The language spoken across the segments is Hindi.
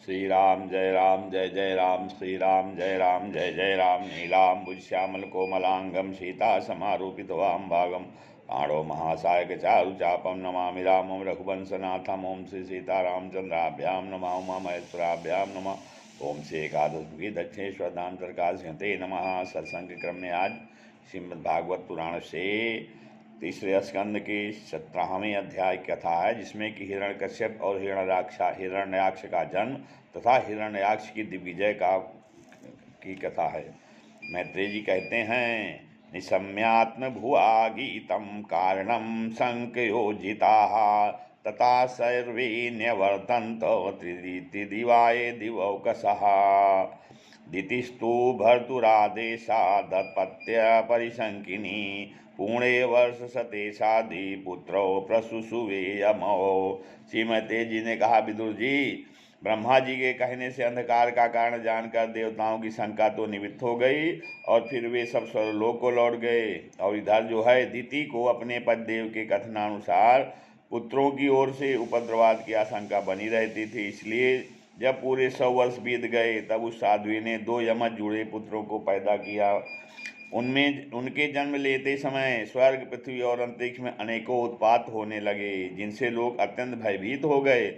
श्री राम जय जय राम, श्री राम जय जय राम। नीलाम्बुज श्यामल कोमलांगम सीता समारूपित वाम भागम पाणो महासायक चारु चापम नमामि रामं रघुवंशनाथम। ओम श्री सीतारामचंद्राभ्याम नमः। उमा महेश्वराभ्याम नमः। ओम श्री एकादशी दक्षिणेश्वर नामतर्काश्यते नमः। सत्संग क्रम में आज श्रीमद् भागवत पुराण से तीसरे स्कंद के 17वें अध्याय की कथा है, जिसमें कि हिरण्यकश्यप और हिरण्याक्ष का जन्म तथा हिरण्याक्ष की दिग्विजय की कथा है। मैत्रेय जी कहते हैं, निशम्यात्म भुआ गीतम कारणम संकयोजिताः तथा सर्वे न्यवर्तन्त त्रिदिवाये दिवौकसः। दितिस्तु भर्तुरादेशा दत्पत्य परिशंकिनी पुणे वर्ष सतेशादि पुत्रो प्रसुसुवे यमो। श्रीमती जी ने कहा, विदुर जी, ब्रह्मा जी के कहने से अंधकार का कारण जानकर देवताओं की शंका तो निवृत्त हो गई और फिर वे सब स्वर्गलोक को लौट गए। और इधर जो है, दिति को अपने पतिदेव के कथनानुसार पुत्रों की ओर से उपद्रवाद की आशंका बनी रहती थी। इसलिए जब पूरे 100 वर्ष बीत गए तब उस साध्वी ने 2 यमज जुड़े पुत्रों को पैदा किया। उनमें उनके जन्म लेते समय स्वर्ग, पृथ्वी और अंतरिक्ष में अनेकों उत्पात होने लगे, जिनसे लोग अत्यंत भयभीत हो गए।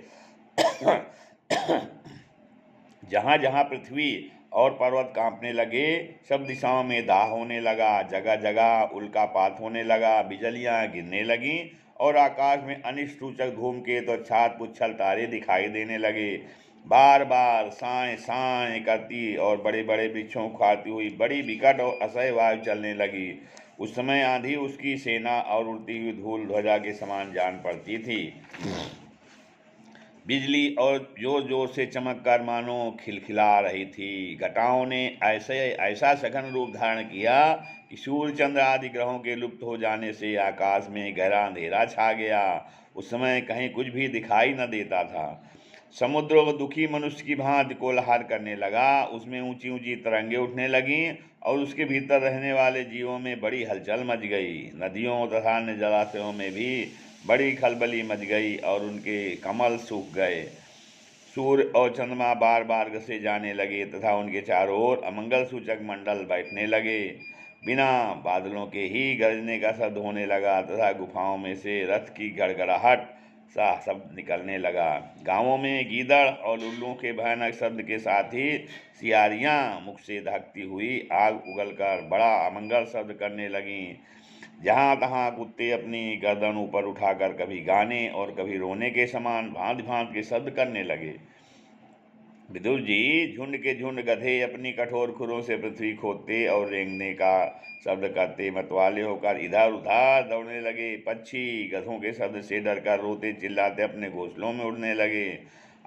जहाँ जहाँ पृथ्वी और पर्वत कांपने लगे, सब दिशाओं में दाह होने लगा, जगह जगह उल्कापात होने लगा, बिजलियाँ गिरने लगीं और आकाश में अनिष्ट सूचक धूमकेतु और छात पुच्छल तारे दिखाई देने लगे। बार बार साए साए करती और बड़े बड़े वृक्षों खाती हुई बड़ी विकट और असह्य वायु चलने लगी। उस समय आंधी उसकी सेना और उड़ती हुई धूल ध्वजा के समान जान पड़ती थी। बिजली और जोर जोर से चमक कर मानो खिलखिला रही थी। घटाओं ने ऐसा सघन रूप धारण किया कि सूर्य चंद्र आदि ग्रहों के लुप्त हो जाने से आकाश में गहरा अंधेरा छा गया। उस समय कहीं कुछ भी दिखाई न देता था। समुद्र दुखी मनुष्य की भांति कोलाहल करने लगा। उसमें ऊंची ऊंची तरंगें उठने लगीं और उसके भीतर रहने वाले जीवों में बड़ी हलचल मच गई। नदियों तथा अन्य जलाशयों में भी बड़ी खलबली मच गई और उनके कमल सूख गए। सूर्य और चंद्रमा बार बार घसे जाने लगे तथा उनके चारों ओर अमंगल सूचक मंडल बैठने लगे। बिना बादलों के ही गरजने का शब्द होने लगा तथा गुफाओं में से रथ की गड़गड़ाहट सा शब्द निकलने लगा। गांवों में गीदड़ और उल्लुओं के भयानक शब्द के साथ ही सियारियां मुख से दहकती हुई आग उगलकर बड़ा अमंगल शब्द करने लगीं। जहाँ तहाँ कुत्ते अपनी गर्दन ऊपर उठाकर कभी गाने और कभी रोने के समान भांति भांति के शब्द करने लगे। विदुर जी, झुंड के झुंड गधे अपनी कठोर खुरों से पृथ्वी खोदते और रेंगने का शब्द करते मतवाले होकर इधर उधर दौड़ने लगे। पक्षी गधों के शब्द से डरकर रोते चिल्लाते अपने घोंसलों में उड़ने लगे।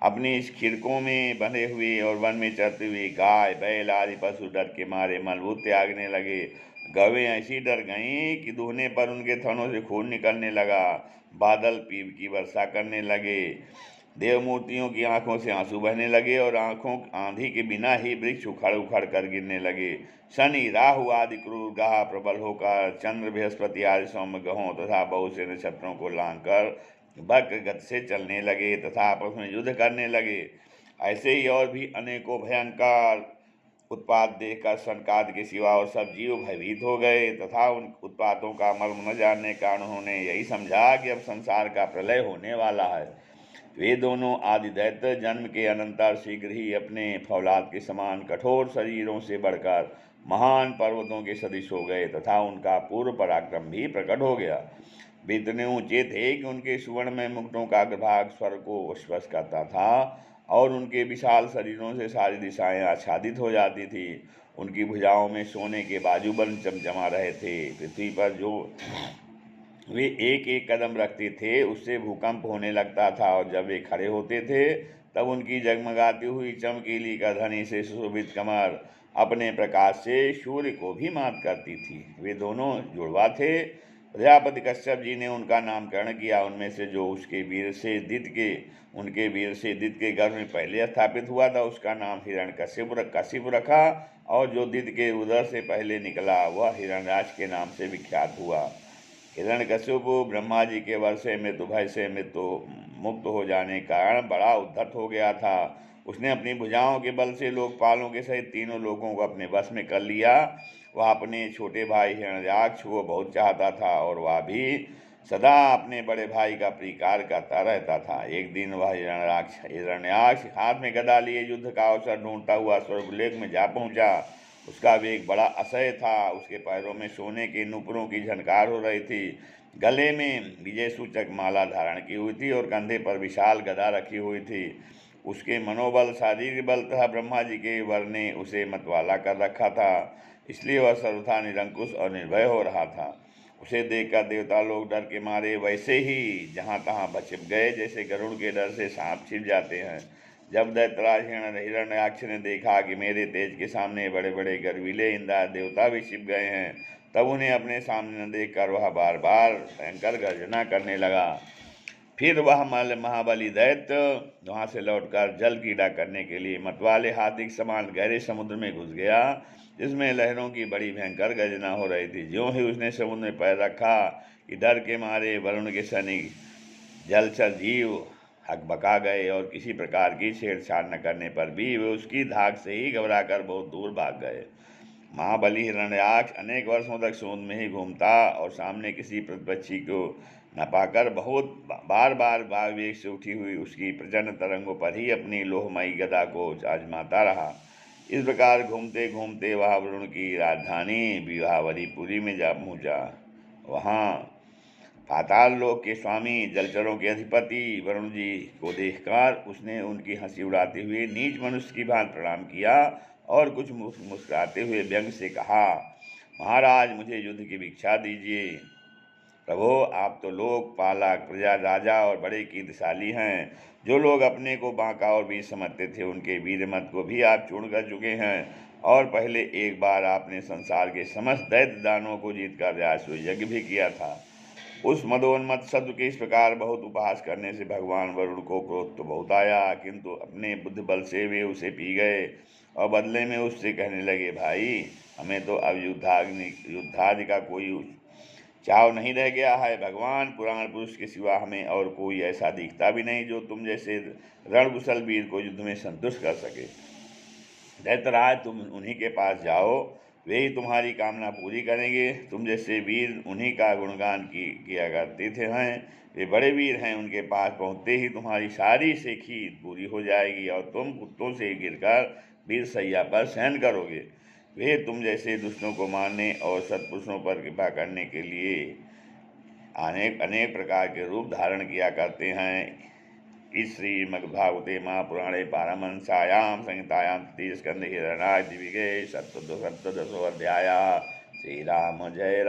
अपनी इस खिड़कों में बंधे हुए और वन में चरते हुए गाय बैल आदि पशु डर के मारे मलबूत त्यागने लगे। गवें ऐसी डर गईं कि दूहने पर उनके थनों से खून निकलने लगा। बादल पीप की वर्षा करने लगे। देवमूर्तियों की आंखों से आंसू बहने लगे और आंखों आंधी के बिना ही वृक्ष उखड़ उखड़ कर गिरने लगे। शनि राहु आदि क्रूर ग्रह प्रबल होकर चंद्र बृहस्पति आदि सौम्य ग्रहों तथा बहुत से नक्षत्रों को लांघकर वक्र गति से चलने लगे तथा आपस में युद्ध करने लगे। ऐसे ही और भी अनेकों भयंकर उत्पात देखकर सनकादि के सिवा और सब जीव भयभीत हो गए तथा उन उत्पातों का मर्म न जानने के कारण उन्होंने यही समझा कि अब संसार का प्रलय होने वाला है। वे दोनों आदि दैत्य जन्म के अनंतर शीघ्र ही अपने फौलाद के समान कठोर शरीरों से बढ़कर महान पर्वतों के सदृश हो गए तथा उनका पूर्व पराक्रम भी प्रकट हो गया। वे इतने ऊंचे थे कि उनके सुवर्ण में मुकुटों का अग्रभाग स्वर्ग को स्पर्श करता था और उनके विशाल शरीरों से सारी दिशाएं आच्छादित हो जाती थी। उनकी भुजाओं में सोने के बाजूबंद चमचमा रहे थे। पृथ्वी पर जो वे एक एक कदम रखते थे उससे भूकंप होने लगता था और जब वे खड़े होते थे तब उनकी जगमगाती हुई चमकीली करधनी से सुशोभित कमर अपने प्रकाश से सूर्य को भी मात करती थी। वे दोनों जुड़वा थे। प्रजापति कश्यप जी ने उनका नामकरण किया। उनमें से जो उनके वीर से दित के गर्भ में पहले स्थापित हुआ था उसका नाम हिरण्यकशिपु रखा और जो दित के उदर से पहले निकला वह हिरण्याक्ष के नाम से विख्यात हुआ। हिरण्यकशिपु ब्रह्मा जी के वर्षे मृत्यु भय से मुक्त हो जाने के कारण बड़ा उद्धत हो गया था। उसने अपनी भुजाओं के बल से लोकपालों के सहित तीनों लोगों को अपने वश में कर लिया। वह अपने छोटे भाई हिरण्याक्ष को बहुत चाहता था और वह भी सदा अपने बड़े भाई का प्रीकार करता रहता था। एक दिन वह हिरण्याक्ष हाथ में गदा लिए युद्ध का अवसर ढूंढता हुआ स्वर्गलोक में जा पहुंचा। उसका वेग बड़ा असह्य था। उसके पैरों में सोने के नूपुरों की झनकार हो रही थी, गले में विजय सूचक माला धारण की हुई थी और कंधे पर विशाल गदा रखी हुई थी। उसके मनोबल, शारीरिक बल तथा ब्रह्मा जी के वर ने उसे मतवाला कर रखा था, इसलिए वह सर्वथा निरंकुश और निर्भय हो रहा था। उसे देखकर देवता लोग डर के मारे वैसे ही जहाँ तहाँ छिप गए, जैसे गरुड़ के डर से सांप छिप जाते हैं। जब दैत्यराज हिरण्याक्ष ने देखा कि मेरे तेज के सामने बड़े बड़े गर्वीले इंद्र देवता भी छिप गए हैं, तब उन्हें अपने सामने न देखकर वह बार बार भयंकर गर्जना करने लगा। फिर वह महाबली दैत्य वहाँ से लौटकर जल क्रीड़ा करने के लिए मतवाले हाथी के समान गहरे समुद्र में घुस गया, जिसमें लहरों की बड़ी भयंकर गर्जना हो रही थी। ज्यों ही उसने समुद्र में पैर रखा कि डर के मारे वरुण के सैनिक जलचर जीव हकबका गए और किसी प्रकार की छेड़छाड़ न करने पर भी वे उसकी धाक से ही घबराकर बहुत दूर भाग गए। महाबली हिरण्याक्ष अनेक वर्षों तक समुद्र में ही घूमता और सामने किसी प्रतिपक्षी को न पाकर बहुत बार बार वेग से उठी हुई उसकी प्रचंड तरंगों पर ही अपनी लोहमयी गदा को आजमाता रहा। इस प्रकार घूमते घूमते वह वरुण की राजधानी विवाहवरीपुरी में जा पहुँचा। वहाँ पाताल लोक के स्वामी, जलचरों के अधिपति वरुण जी को देखकर उसने उनकी हंसी उड़ाते हुए नीच मनुष्य की भांति प्रणाम किया और कुछ मुस्कुराते हुए व्यंग से कहा, महाराज, मुझे युद्ध की भिक्षा दीजिए। प्रभो, आप तो लोक पालक, प्रजा राजा और बड़े कीर्तिशाली हैं। जो लोग अपने को बांका और वीर समझते थे, उनके वीर मत को भी आप चूर्ण कर चुके हैं और पहले एक बार आपने संसार के समस्त दैत्य दानों को जीतकर राजसूय यज्ञ भी किया था। उस मदोन्मत्त शत्रु के इस प्रकार बहुत उपहास करने से भगवान वरुण को क्रोध तो बहुत आया, किंतु अपने बुद्धि बल से वे उसे पी गए और बदले में उससे कहने लगे, भाई, हमें तो अब युद्धादि का कोई चाव नहीं रह गया है। भगवान पुराण पुरुष के सिवा हमें और कोई ऐसा दिखता भी नहीं जो तुम जैसे रणकुशल वीर को युद्ध में संतुष्ट कर सके। दैत्यराज, तुम उन्हीं के पास जाओ, वे ही तुम्हारी कामना पूरी करेंगे। तुम जैसे वीर उन्हीं का गुणगान किया करते थे हैं। वे बड़े वीर हैं, उनके पास पहुँचते ही तुम्हारी सारी सेखी पूरी हो जाएगी और तुम कुत्तों से गिरकर वीर सैया पर शयन करोगे। वे तुम जैसे दुष्टों को मारने और सत्पुरुषों पर कृपा करने के लिए अनेक प्रकार के रूप धारण किया करते हैं। इस श्रीमद्भागवते महापुराणे पारमहंस्यां संहितायां तृतीयस्कन्धे हिरण्याक्ष दिविगे सप्तदशोऽध्यायः। श्री राम जय